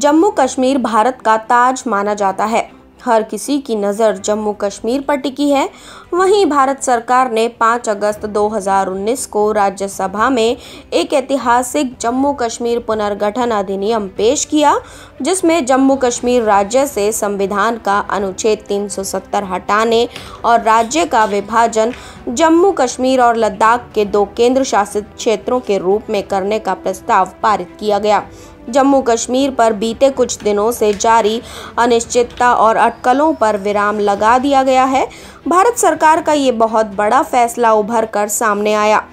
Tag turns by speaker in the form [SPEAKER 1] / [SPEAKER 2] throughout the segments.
[SPEAKER 1] जम्मू कश्मीर भारत का ताज माना जाता है। हर किसी की नज़र जम्मू कश्मीर पर टिकी है। वहीं भारत सरकार ने 5 अगस्त 2019 को राज्यसभा में एक ऐतिहासिक जम्मू कश्मीर पुनर्गठन अधिनियम पेश किया, जिसमें जम्मू कश्मीर राज्य से संविधान का अनुच्छेद 370 हटाने और राज्य का विभाजन जम्मू कश्मीर और लद्दाख के 2 केंद्र शासित क्षेत्रों के रूप में करने का प्रस्ताव पारित किया गया। जम्मू कश्मीर पर बीते कुछ दिनों से जारी अनिश्चितता और अटकलों पर विराम लगा दिया गया है। भारत सरकार का ये बहुत बड़ा फैसला उभर कर सामने आया।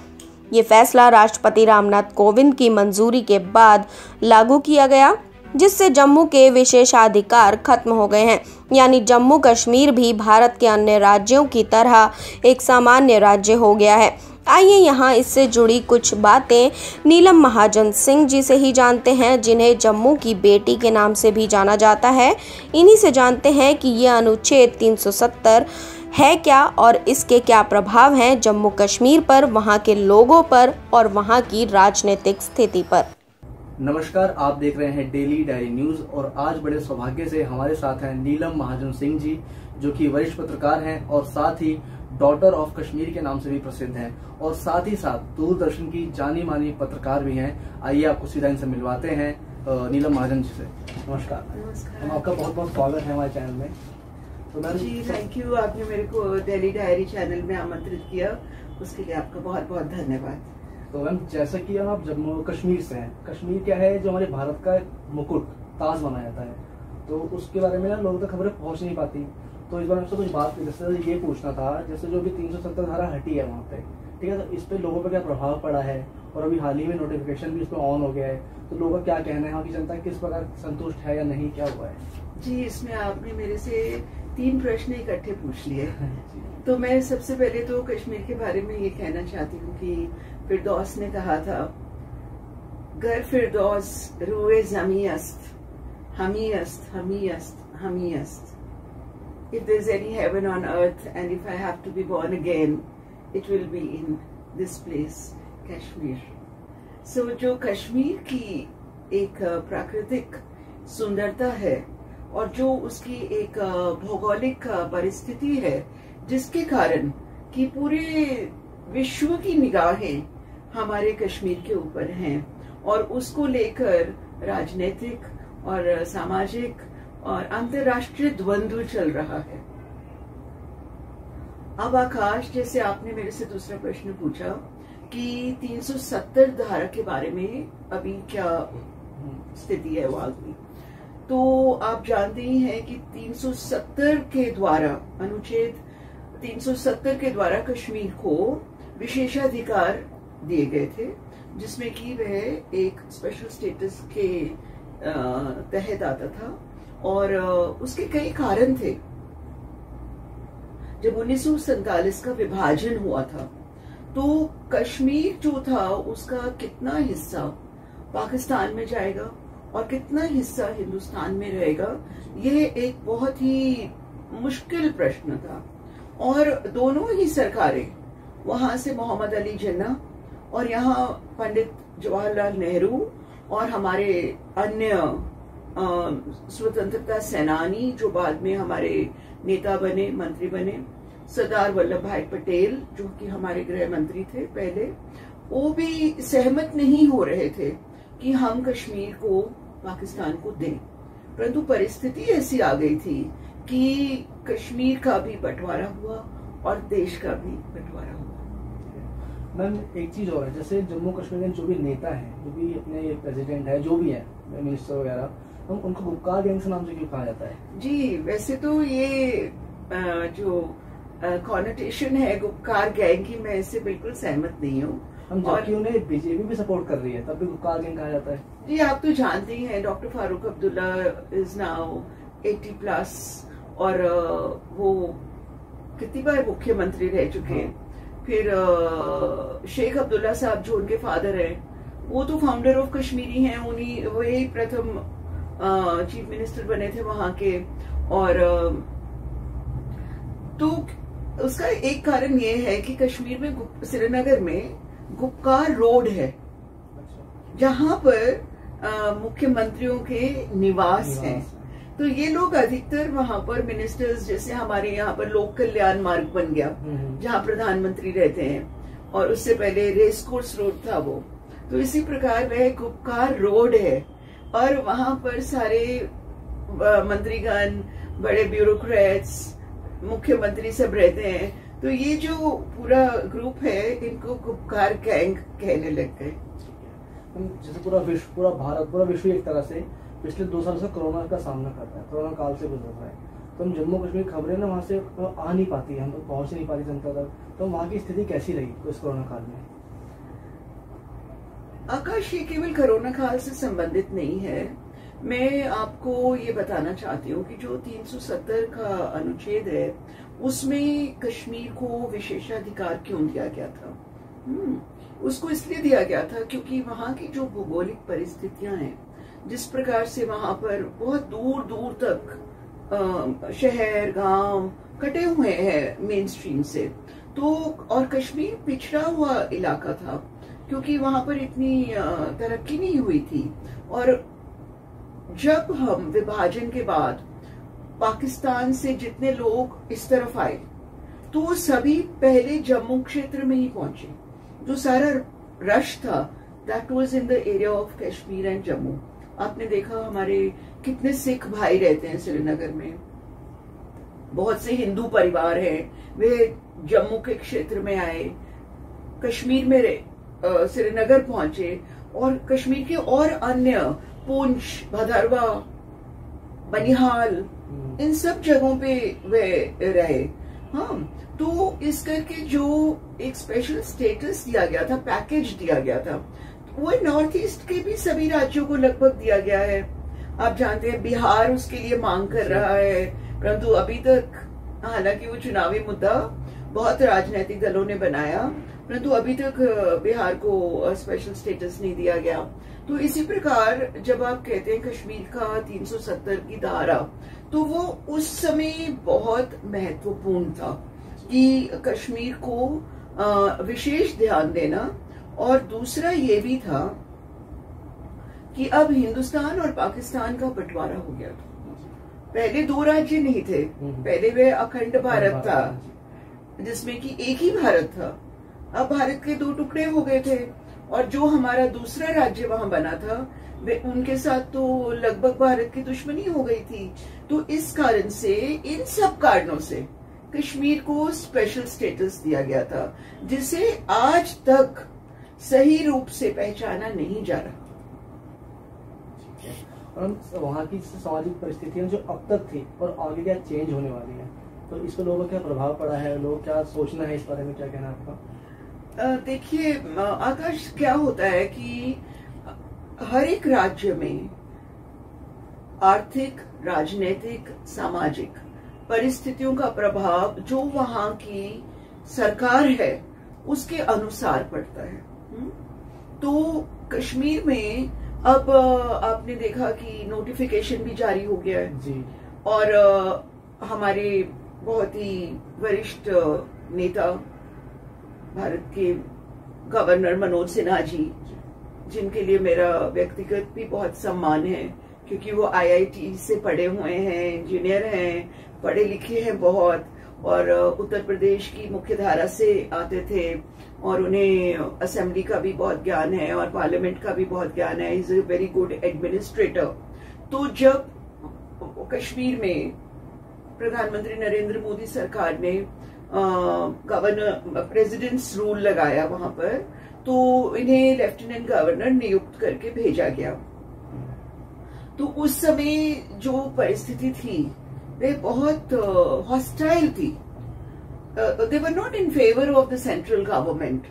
[SPEAKER 1] ये फैसला राष्ट्रपति रामनाथ कोविंद की मंजूरी के बाद लागू किया गया, जिससे जम्मू के विशेषाधिकार खत्म हो गए हैं। यानी जम्मू कश्मीर भी भारत के अन्य राज्यों की तरह एक सामान्य राज्य हो गया है। आइए यहाँ इससे जुड़ी कुछ बातें नीलम महाजन सिंह जी से ही जानते हैं, जिन्हें जम्मू की बेटी के नाम से भी जाना जाता है। इन्हीं से जानते हैं कि ये अनुच्छेद 370 है क्या और इसके क्या प्रभाव हैं जम्मू कश्मीर पर, वहाँ के लोगों पर और वहाँ की राजनीतिक स्थिति पर।
[SPEAKER 2] नमस्कार, आप देख रहे हैं डेली डायरी न्यूज और आज बड़े सौभाग्य से हमारे साथ हैं नीलम महाजन सिंह जी, जो कि वरिष्ठ पत्रकार हैं और साथ ही डॉटर ऑफ कश्मीर के नाम से भी प्रसिद्ध हैं और साथ ही साथ दूरदर्शन की जानी मानी पत्रकार भी हैं। आइए आपको सीधा इनसे मिलवाते हैं नीलम महाजन जी से। नमस्कार। हम आपका बहुत बहुत स्वागत है हमारे चैनल में।
[SPEAKER 3] तो मैम जी, थैंक यू, आपने मेरे को डेली डायरी चैनल में आमंत्रित किया, उसके लिए आपका बहुत बहुत धन्यवाद।
[SPEAKER 2] तो मैम, जैसा कि आप जम्मू कश्मीर से हैं, कश्मीर क्या है जो हमारे भारत का मुकुट ताज माना जाता है, तो उसके बारे में ना लोगों तक खबरें पहुंच नहीं पाती। तो इस बार आपसे कुछ बात जैसे ये पूछना था, जैसे जो भी 370 धारा हटी है वहाँ पे, ठीक है, तो इस पे लोगों पर क्या प्रभाव पड़ा है और अभी हाल ही में नोटिफिकेशन भी इस पर ऑन हो गया है, तो लोगों का क्या कहना है, वहाँ की जनता किस प्रकार संतुष्ट है या नहीं, क्या हुआ है?
[SPEAKER 3] जी, इसमें आपने मेरे से 3 प्रश्न इकट्ठे पूछ लिए। तो मैं सबसे पहले तो कश्मीर के बारे में ये कहना चाहती हूँ कि फिरदौस ने कहा था, गर फिरदौस रूए ज़मी अस्त, हमी अस्त, हमी अस्त, हमी अस्त। If there's any heaven on earth and if I have to be born again, it will be in this place, Kashmir. So जो कश्मीर की एक प्राकृतिक सुंदरता है और जो उसकी एक भौगोलिक परिस्थिति है, जिसके कारण कि पूरे विश्व की निगाहें हमारे कश्मीर के ऊपर हैं और उसको लेकर राजनीतिक और सामाजिक और अंतर्राष्ट्रीय द्वंद्व चल रहा है। अब आकाश, जैसे आपने मेरे से दूसरा प्रश्न पूछा कि 370 धारा के बारे में अभी क्या स्थिति है वहां की, तो आप जानते ही हैं कि 370 के द्वारा, अनुच्छेद 370 के द्वारा कश्मीर को विशेषाधिकार दिए गए थे, जिसमें कि वह एक स्पेशल स्टेटस के तहत आता था और उसके कई कारण थे। जब 1947 का विभाजन हुआ था, तो कश्मीर जो था उसका कितना हिस्सा पाकिस्तान में जाएगा और कितना हिस्सा हिंदुस्तान में रहेगा, ये एक बहुत ही मुश्किल प्रश्न था। और दोनों ही सरकारें, वहां से मोहम्मद अली जिन्ना और यहाँ पंडित जवाहरलाल नेहरू और हमारे अन्य स्वतंत्रता सेनानी जो बाद में हमारे नेता बने, मंत्री बने, सरदार वल्लभ भाई पटेल जो कि हमारे गृह मंत्री थे पहले, वो भी सहमत नहीं हो रहे थे कि हम कश्मीर को पाकिस्तान को दें। परंतु परिस्थिति ऐसी आ गई थी कि कश्मीर का भी बंटवारा हुआ और देश का भी बंटवारा हुआ।
[SPEAKER 2] मैम, एक चीज और है, जैसे जम्मू कश्मीर में जो भी नेता है, जो भी अपने प्रेसिडेंट है, जो भी है मिनिस्टर वगैरह, हम उनको गुपकार गैंग से नाम से क्यों कहा जाता है?
[SPEAKER 3] जी, वैसे तो ये जो कॉनोटेशन है गुपकार गैंग की, मैं इससे बिल्कुल सहमत नहीं हूँ।
[SPEAKER 2] हम जबकि उन्हें बीजेपी भी सपोर्ट कर रही है, तब भी गुपकार गैंग कहा जाता है।
[SPEAKER 3] जी, आप तो जानते ही हैं, doctor Farooq Abdullah is now 80+ और वो कितनी बार मुख्यमंत्री रह चुके हैं। फिर शेख अब्दुल्ला साहब जो उनके फादर हैं, वो तो फाउंडर ऑफ कश्मीरी हैं, उन्हीं वही प्रथम चीफ मिनिस्टर बने थे वहां के। और तो उसका एक कारण ये है कि कश्मीर में, श्रीनगर में गुपकार रोड है, जहां पर मुख्यमंत्रियों के निवास हैं। तो ये लोग अधिकतर वहां पर मिनिस्टर्स, जैसे हमारे यहाँ पर लोक कल्याण मार्ग बन गया जहाँ प्रधानमंत्री रहते हैं, और उससे पहले रेस कोर्स रोड था वो, तो इसी प्रकार वह एक उपकार रोड है और वहां पर सारे मंत्रीगण, बड़े ब्यूरोक्रेट्स, मुख्यमंत्री सब रहते हैं। तो ये जो पूरा ग्रुप है इनको गुपकार गैंग कहने लग गए।
[SPEAKER 2] जैसे पूरा भारत, पूरा विश्व एक तरह से पिछले 2 साल से कोरोना का सामना कर रहा है, कोरोना काल से गुजर रहा है। तो हम जम्मू कश्मीर खबरें ना वहाँ से आ नहीं पाती है, हम लोग पहुँच नहीं पाती जनता तक। तो वहाँ की स्थिति कैसी रही इस कोरोना काल में?
[SPEAKER 3] आकाश, ये केवल कोरोना काल से संबंधित नहीं है। मैं आपको ये बताना चाहती हूँ कि जो 370 का अनुच्छेद है उसमें कश्मीर को विशेषाधिकार क्यों दिया गया था? उसको इसलिए दिया गया था क्योंकि वहाँ की जो भौगोलिक परिस्थितियां हैं, जिस प्रकार से वहां पर बहुत दूर दूर तक शहर गांव कटे हुए हैं मेन स्ट्रीम से, तो और कश्मीर पिछड़ा हुआ इलाका था क्योंकि वहां पर इतनी तरक्की नहीं हुई थी। और जब हम विभाजन के बाद पाकिस्तान से जितने लोग इस तरफ आए तो वो सभी पहले जम्मू क्षेत्र में ही पहुंचे। जो सारा रश था that was in the area of Kashmir and Jammu. आपने देखा हमारे कितने सिख भाई रहते हैं श्रीनगर में, बहुत से हिंदू परिवार हैं, वे जम्मू के क्षेत्र में आए, कश्मीर में श्रीनगर पहुंचे और कश्मीर के और अन्य पुंछ, भदरवा, बनिहाल, इन सब जगहों पे वे रहे। हाँ, तो इस करके जो एक स्पेशल स्टेटस दिया गया था, पैकेज दिया गया था, वो नॉर्थ ईस्ट के भी सभी राज्यों को लगभग दिया गया है। आप जानते हैं बिहार उसके लिए मांग कर रहा है, परंतु अभी तक, हालांकि वो चुनावी मुद्दा बहुत राजनीतिक दलों ने बनाया, परंतु अभी तक बिहार को स्पेशल स्टेटस नहीं दिया गया। तो इसी प्रकार जब आप कहते हैं कश्मीर का 370 की धारा, तो वो उस समय बहुत महत्वपूर्ण था कि कश्मीर को विशेष ध्यान देना। और दूसरा ये भी था कि अब हिंदुस्तान और पाकिस्तान का बंटवारा हो गया था। पहले 2 राज्य नहीं थे, पहले वे अखंड भारत था जिसमें कि एक ही भारत था। अब भारत के 2 टुकड़े हो गए थे और जो हमारा दूसरा राज्य वहां बना था वे उनके साथ तो लगभग भारत की दुश्मनी हो गई थी। तो इस कारण से, इन सब कारणों से कश्मीर को स्पेशल स्टेटस दिया गया था, जिसे आज तक सही रूप से पहचाना नहीं जा रहा।
[SPEAKER 2] और वहाँ की सामाजिक परिस्थितियां जो अब तक थी और आगे क्या चेंज होने वाली है, तो इस पर लोगों का क्या प्रभाव पड़ा है, लोग क्या सोचना है इस बारे में, क्या कहना है आपका?
[SPEAKER 3] देखिए आकाश, क्या होता है कि हर एक राज्य में आर्थिक, राजनीतिक, सामाजिक परिस्थितियों का प्रभाव जो वहां की सरकार है उसके अनुसार पड़ता है। तो कश्मीर में अब आपने देखा कि नोटिफिकेशन भी जारी हो गया है
[SPEAKER 2] जी।
[SPEAKER 3] और हमारे बहुत ही वरिष्ठ नेता भारत के गवर्नर मनोज सिन्हा जी, जिनके लिए मेरा व्यक्तिगत भी बहुत सम्मान है क्योंकि वो IIT से पढ़े हुए हैं, इंजीनियर हैं, पढ़े लिखे हैं बहुत, और उत्तर प्रदेश की मुख्य धारा से आते थे और उन्हें असेंबली का भी बहुत ज्ञान है और पार्लियामेंट का भी बहुत ज्ञान है। Is a very good administrator. तो जब कश्मीर में प्रधानमंत्री नरेंद्र मोदी सरकार ने गवर्नर प्रेसिडेंट्स रूल लगाया वहां पर, तो इन्हें लेफ्टिनेंट गवर्नर नियुक्त करके भेजा गया। तो उस समय जो परिस्थिति थी वे बहुत हॉस्टाइल थी। They were not in favour of the central government.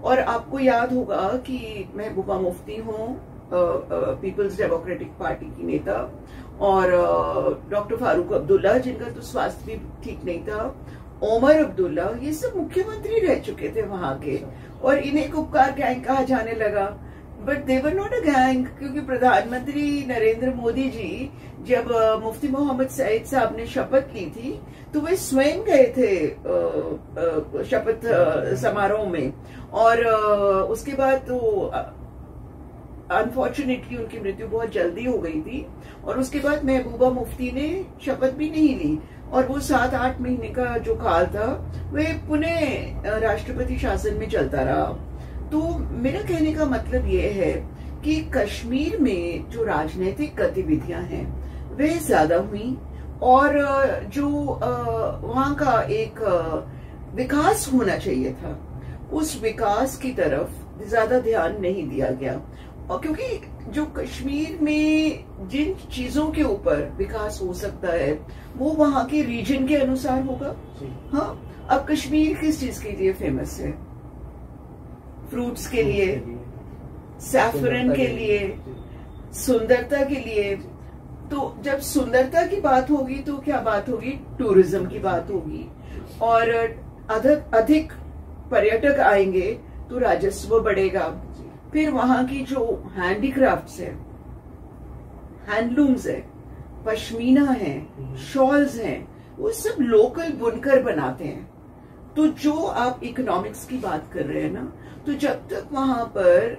[SPEAKER 3] और आपको याद होगा कि महबूबा मुफ्ती हूँ, पीपल्स डेमोक्रेटिक पार्टी की नेता, और डॉक्टर फारूक अब्दुल्ला जिनका तो स्वास्थ्य भी ठीक नहीं था, ओमर अब्दुल्ला, ये सब मुख्यमंत्री रह चुके थे वहां के, और इन्हें गुपकार गैंग कहा जाने लगा। But they were not a gang, क्योंकि प्रधानमंत्री नरेंद्र मोदी जी जब मुफ्ती मोहम्मद सईद साहब ने शपथ ली थी तो वे स्वयं गए थे शपथ समारोह में, और उसके बाद तो अनफॉर्चुनेटली उनकी मृत्यु बहुत जल्दी हो गई थी और उसके बाद महबूबा मुफ्ती ने शपथ भी नहीं ली और वो 7-8 महीने का जो काल था वह पुनः राष्ट्रपति शासन में चलता रहा। तो मेरा कहने का मतलब ये है कि कश्मीर में जो राजनीतिक गतिविधियां हैं वह ज्यादा हुई और जो वहां का एक विकास होना चाहिए था उस विकास की तरफ ज्यादा ध्यान नहीं दिया गया। और क्योंकि जो कश्मीर में जिन चीजों के ऊपर विकास हो सकता है वो वहां के रीजन के अनुसार होगा। हाँ, अब कश्मीर किस चीज के लिए फेमस है? फ्रूट्स के लिए, सैफरन के लिए, सुंदरता के लिए। तो जब सुंदरता की बात होगी तो क्या बात होगी? टूरिज्म की बात होगी और अधिक पर्यटक आएंगे तो राजस्व बढ़ेगा। फिर वहां की जो हैंडीक्राफ्ट्स है, हैंडलूम्स है, पश्मीना है, शॉल्स हैं, वो सब लोकल बुनकर बनाते हैं। तो जो आप इकोनॉमिक्स की बात कर रहे हैं ना, तो जब तक वहां पर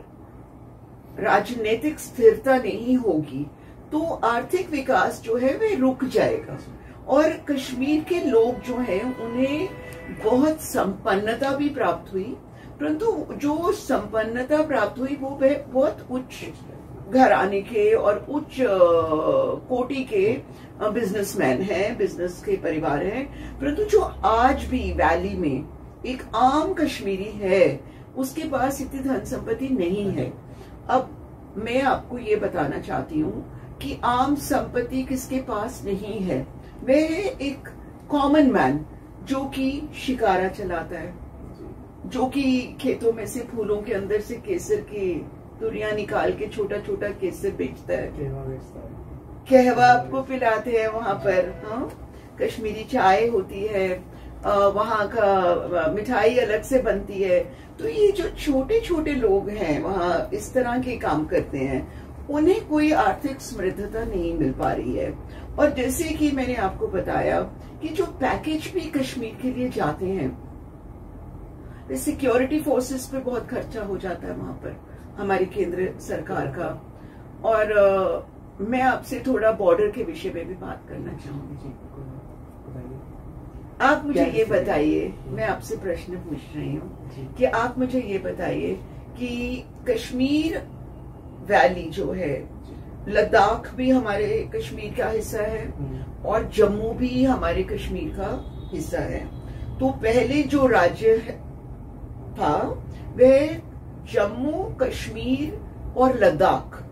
[SPEAKER 3] राजनीतिक स्थिरता नहीं होगी तो आर्थिक विकास जो है वह रुक जाएगा। और कश्मीर के लोग जो हैं उन्हें बहुत संपन्नता भी प्राप्त हुई, परंतु जो संपन्नता प्राप्त हुई वो बहुत उच्च घराने के और उच्च कोटि के बिजनेसमैन हैं, बिजनेस के परिवार हैं। परंतु जो आज भी वैली में एक आम कश्मीरी है उसके पास इतनी धन संपत्ति नहीं है। अब मैं आपको ये बताना चाहती हूँ कि आम संपत्ति किसके पास नहीं है? वह एक कॉमन मैन जो कि शिकारा चलाता है, जो कि खेतों में से फूलों के अंदर से केसर की दुनिया निकाल के छोटा छोटा केसर बेचता है, कहवा आपको पिलाते हैं वहां पर। हाँ, कश्मीरी चाय होती है, वहां का मिठाई अलग से बनती है। तो ये जो छोटे छोटे लोग हैं वहां इस तरह के काम करते हैं, उन्हें कोई आर्थिक समृद्धता नहीं मिल पा रही है। और जैसे कि मैंने आपको बताया कि जो पैकेज भी कश्मीर के लिए जाते हैं, सिक्योरिटी फोर्सेस पे बहुत खर्चा हो जाता है वहां पर हमारी केंद्र सरकार का। और मैं आपसे थोड़ा बॉर्डर के विषय में भी बात करना चाहूंगी। आप मुझे ये बताइए, मैं आपसे प्रश्न पूछ रही हूँ कि आप मुझे ये बताइए कि कश्मीर वैली जो है, लद्दाख भी हमारे कश्मीर का हिस्सा है और जम्मू भी हमारे कश्मीर का हिस्सा है। तो पहले जो राज्य था वह जम्मू, कश्मीर और लद्दाख,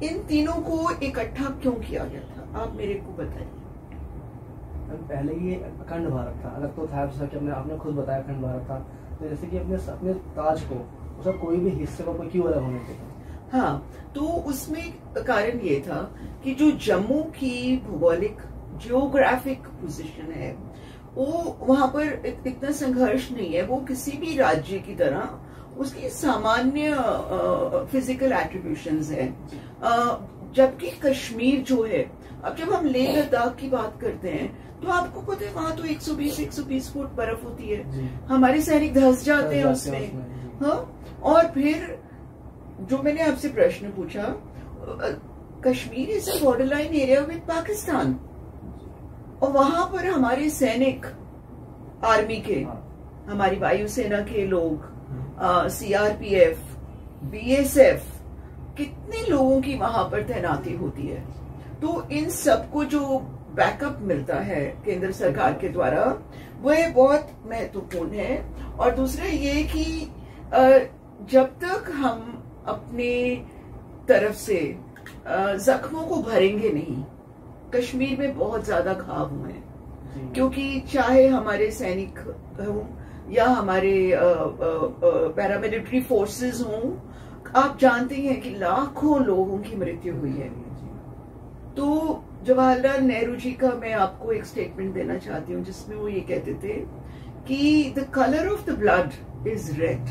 [SPEAKER 3] इन तीनों को इकट्ठा क्यों किया गया था? आप मेरे को बताइए।
[SPEAKER 2] पहले ये अखंड भारत था, अलग तो था, जैसा कि आपने खुद बताया अखंड भारत था। तो जैसे कि अपने ताज को उसका कोई भी हिस्से को क्यों अलग होने देता?
[SPEAKER 3] हाँ, तो उसमें कारण ये था कि जो जम्मू की भौगोलिक जियोग्राफिक पोजीशन है वो वहां पर इतना संघर्ष नहीं है। वो किसी भी राज्य की तरह उसकी सामान्य फिजिकल एट्रीब्यूशंस है। जबकि कश्मीर जो है, अब जब हम लेह लद्दाख की बात करते हैं तो आपको पता है वहां तो 120 फुट बर्फ होती है, हमारे सैनिक धंस जाते हैं उसमें। हाँ, और फिर जो मैंने आपसे प्रश्न पूछा, Kashmir is a border line area with Pakistan और वहां पर हमारे सैनिक, आर्मी के, हमारी वायुसेना के लोग, सीआरपीएफ, बीएसएफ, कितने लोगों की वहां पर तैनाती होती है। तो इन सबको जो बैकअप मिलता है केंद्र सरकार के द्वारा वह बहुत महत्वपूर्ण है। और दूसरा ये कि जब तक हम अपने तरफ से जख्मों को भरेंगे नहीं, कश्मीर में बहुत ज्यादा घाव हुए हैं, क्योंकि चाहे हमारे सैनिक हों या हमारे पैरामिलिट्री फोर्सेस हों, आप जानते हैं कि लाखों लोगों की मृत्यु हुई है। तो जवाहरलाल नेहरू जी का मैं आपको एक स्टेटमेंट देना चाहती हूँ जिसमें वो ये कहते थे कि the colour of the blood is red.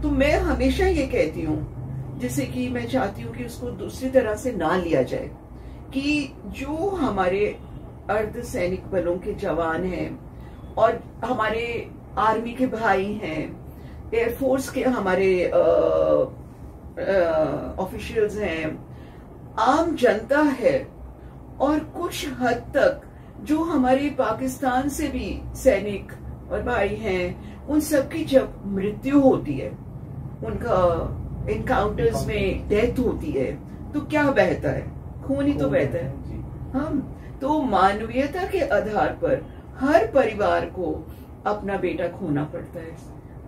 [SPEAKER 3] तो मैं हमेशा ये कहती हूँ, जैसे कि मैं चाहती हूँ कि उसको दूसरी तरह से ना लिया जाए, कि जो हमारे अर्धसैनिक बलों के जवान हैं और हमारे आर्मी के भाई हैं, एयरफोर्स के हमारे ऑफिशियल्स हैं, आम जनता है, और कुछ हद तक जो हमारे पाकिस्तान से भी सैनिक और भाई हैं, उन सबकी जब मृत्यु होती है, उनका इनकाउंटर्स में डेथ होती है, तो क्या बहता है? खून ही तो बहता है। हम तो मानवीयता के आधार पर हर परिवार को अपना बेटा खोना पड़ता है।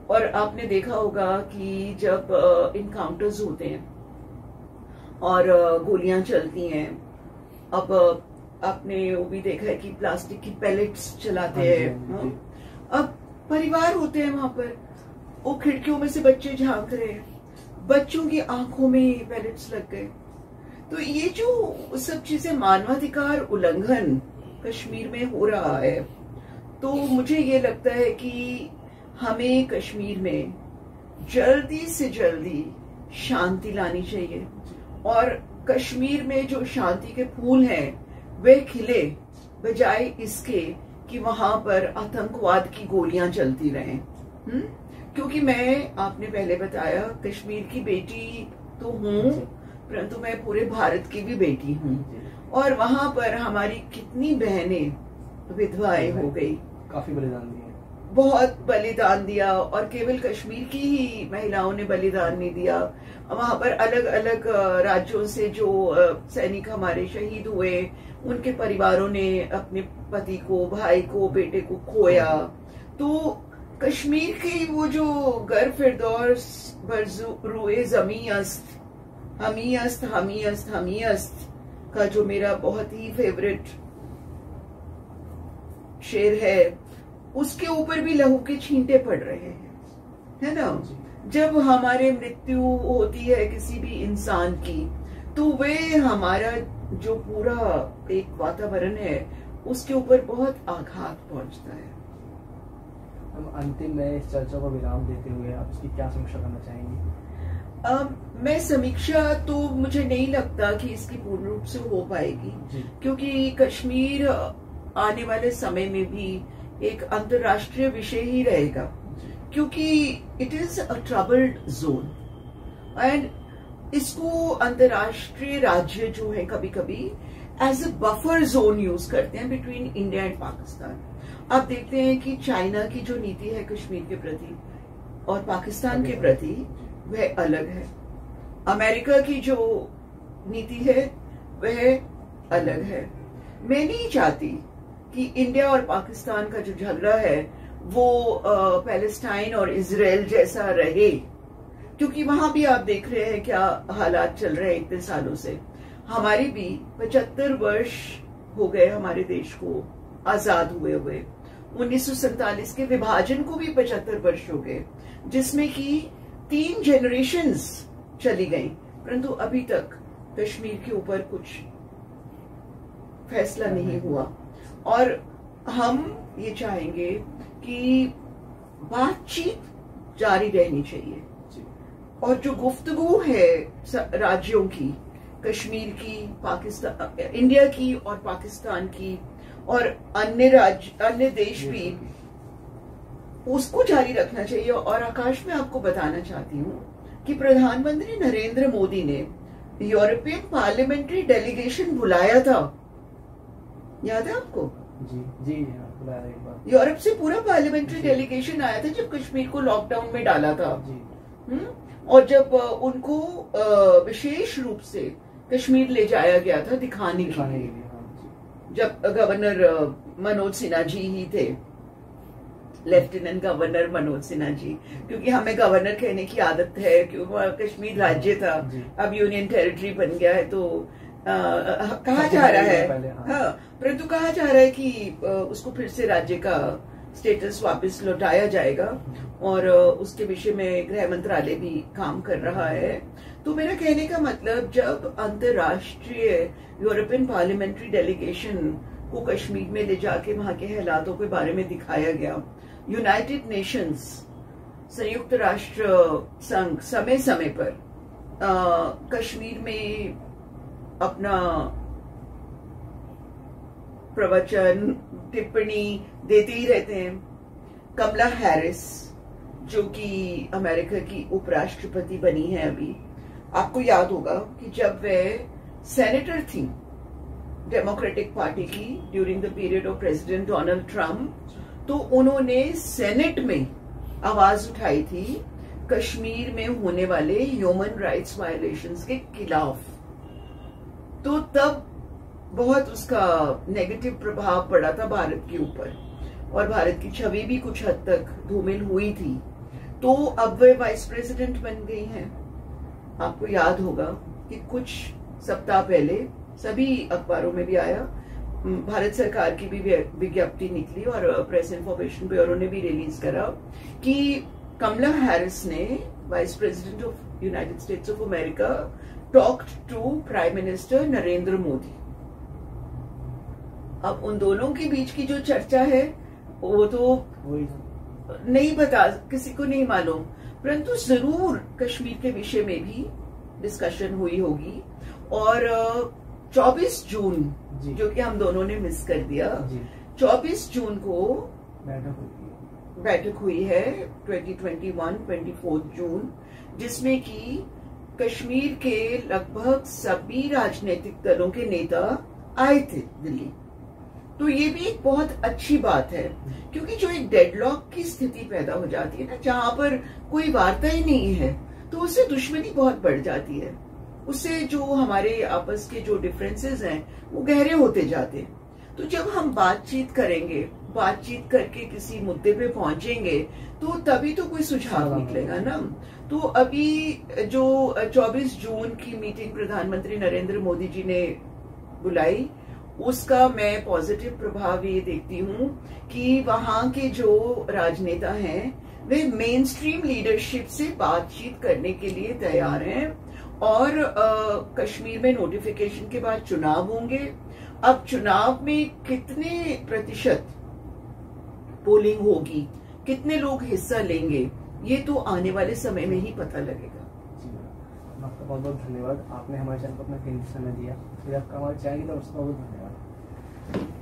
[SPEAKER 3] और आपने देखा होगा कि जब इनकाउंटर्स होते हैं और गोलियां चलती हैं, अब आपने वो भी देखा है कि प्लास्टिक की पैलेट्स चलाते हैं। अब परिवार होते हैं वहां पर, वो खिड़कियों में से बच्चे झांक रहे हैं, बच्चों की आंखों में पैलेट्स लग गए। तो ये जो सब चीजें मानवाधिकार उल्लंघन कश्मीर में हो रहा है, तो मुझे ये लगता है कि हमें कश्मीर में जल्दी से जल्दी शांति लानी चाहिए, और कश्मीर में जो शांति के फूल हैं वे खिले, बजाय इसके कि वहां पर आतंकवाद की गोलियां चलती रहें। क्योंकि मैं, आपने पहले बताया, कश्मीर की बेटी तो हूँ, परंतु मैं पूरे भारत की भी बेटी हूँ, और वहां पर हमारी कितनी बहनें विधवाएं हो गई,
[SPEAKER 2] काफी बलिदान दिया,
[SPEAKER 3] बहुत बलिदान दिया। और केवल कश्मीर की ही महिलाओं ने बलिदान नहीं दिया, वहां पर अलग अलग राज्यों से जो सैनिक हमारे शहीद हुए, उनके परिवारों ने अपने पति को, भाई को, बेटे को खोया। तो कश्मीर की वो जो गर फिरदौस बरज़ुए ज़मी अस्त, हमी अस्त, हमी अस्त, हमी अस्त का जो मेरा बहुत ही फेवरेट शेर है, उसके ऊपर भी लहू के छींटे पड़ रहे हैं, है ना। जब हमारे मृत्यु होती है किसी भी इंसान की, तो वे हमारा जो पूरा एक वातावरण है उसके ऊपर बहुत आघात पहुंचता है।
[SPEAKER 2] हम अंतिम में इस चर्चा को विराम देते हुए आप इसकी क्या समीक्षा करना चाहेंगी?
[SPEAKER 3] मैं समीक्षा तो मुझे नहीं लगता कि इसकी पूर्ण रूप से हो पाएगी, क्योंकि कश्मीर आने वाले समय में भी एक अंतर्राष्ट्रीय विषय ही रहेगा, क्योंकि it is a troubled zone, and इसको अंतर्राष्ट्रीय राज्य जो है कभी कभी as a buffer zone use करते हैं बिटवीन इंडिया एंड पाकिस्तान। आप देखते हैं कि चाइना की जो नीति है कश्मीर के प्रति और पाकिस्तान के प्रति वह अलग है, अमेरिका की जो नीति है वह अलग है। मैं नहीं चाहती कि इंडिया और पाकिस्तान का जो झगड़ा है वो पैलेस्टाइन और इजराइल जैसा रहे, क्योंकि वहां भी आप देख रहे हैं क्या हालात चल रहे हैं इतने सालों से। हमारी भी 75 वर्ष हो गए हमारे देश को आजाद हुए हुए, 1947 के विभाजन को भी 75 वर्ष हो गए, जिसमें कि 3 जनरेशंस चली गई, परंतु अभी तक कश्मीर के ऊपर कुछ फैसला नहीं हुआ। और हम ये चाहेंगे कि बातचीत जारी रहनी चाहिए, और जो गुफ्तगू है राज्यों की, कश्मीर की, पाकिस्तान, इंडिया की और पाकिस्तान की और अन्य देश भी, उसको जारी रखना चाहिए। और आकाश में आपको बताना चाहती हूँ कि प्रधानमंत्री नरेंद्र मोदी ने यूरोपियन पार्लियामेंट्री डेलीगेशन बुलाया था, याद है आपको?
[SPEAKER 2] जी बुलाया एक बार।
[SPEAKER 3] यूरोप से पूरा पार्लियामेंट्री डेलीगेशन आया था जब कश्मीर को लॉकडाउन में डाला था। और जब उनको विशेष रूप से कश्मीर ले जाया गया था दिखाने के लिए, जब गवर्नर मनोज सिन्हा जी ही थे, लेफ्टिनेंट गवर्नर मनोज सिन्हा जी, क्योंकि हमें गवर्नर कहने की आदत है, क्योंकि कश्मीर राज्य था, अब यूनियन टेरिटरी बन गया है, तो कहा जा रहा है, हाँ, परंतु कहा जा रहा है कि उसको फिर से राज्य का स्टेटस वापस लौटाया जाएगा, और उसके विषय में गृह मंत्रालय भी काम कर रहा है। तो मेरा कहने का मतलब, जब अंतर्राष्ट्रीय यूरोपियन पार्लियामेंट्री डेलीगेशन को कश्मीर में ले जाके वहां के हालातों के बारे में दिखाया गया, यूनाइटेड नेशंस, संयुक्त राष्ट्र संघ समय समय पर कश्मीर में अपना प्रवचन, टिप्पणी देते ही रहते हैं। कमला हैरिस, जो कि अमेरिका की उपराष्ट्रपति बनी है अभी, आपको याद होगा कि जब वह सेनेटर थी डेमोक्रेटिक पार्टी की during the period of president Donald Trump, तो उन्होंने सेनेट में आवाज उठाई थी कश्मीर में होने वाले ह्यूमन राइट्स वायलेशंस के खिलाफ। तो तब बहुत उसका नेगेटिव प्रभाव पड़ा था भारत के ऊपर और भारत की छवि भी कुछ हद तक धूमिल हुई थी। तो अब वे वाइस प्रेसिडेंट बन गई हैं। आपको याद होगा कि कुछ सप्ताह पहले सभी अखबारों में भी आया, भारत सरकार की भी विज्ञप्ति निकली और प्रेस इंफॉर्मेशन ब्यूरो ने भी रिलीज करा कि कमला हैरिस ने, vice president of United States of America, talked to prime minister Narendra Modi. अब उन दोनों के बीच की जो चर्चा है वो तो नहीं बता, किसी को नहीं मालूम, परंतु जरूर कश्मीर के विषय में भी डिस्कशन हुई होगी। और 24 जून, जो कि हम दोनों ने मिस कर दिया, 24 जून को बैठक हुई है 24 जून, जिसमें कि कश्मीर के लगभग सभी राजनीतिक दलों के नेता आए थे दिल्ली। तो ये भी एक बहुत अच्छी बात है, क्योंकि जो एक डेडलॉक की स्थिति पैदा हो जाती है ना, जहां पर कोई वार्ता ही नहीं है, तो उससे दुश्मनी बहुत बढ़ जाती है। उससे जो हमारे आपस के जो डिफरेंसेस हैं वो गहरे होते जाते हैं। तो जब हम बातचीत करेंगे, बातचीत करके किसी मुद्दे पे पहुंचेंगे, तो तभी तो कोई सुझाव निकलेगा ना। तो अभी जो 24 जून की मीटिंग प्रधानमंत्री नरेंद्र मोदी जी ने बुलाई, उसका मैं पॉजिटिव प्रभाव ये देखती हूँ कि वहां के जो राजनेता हैं वे मेन स्ट्रीम लीडरशिप से बातचीत करने के लिए तैयार हैं। और कश्मीर में नोटिफिकेशन के बाद चुनाव होंगे। अब चुनाव में कितने प्रतिशत पोलिंग होगी, कितने लोग हिस्सा लेंगे, ये तो आने वाले समय में ही पता लगेगा।
[SPEAKER 2] आपका बहुत बहुत धन्यवाद, आपने हमारे चैनल को अपना कीमती समय दिया। फिर आपका हमारे चैनल की तरफ से बहुत धन्यवाद।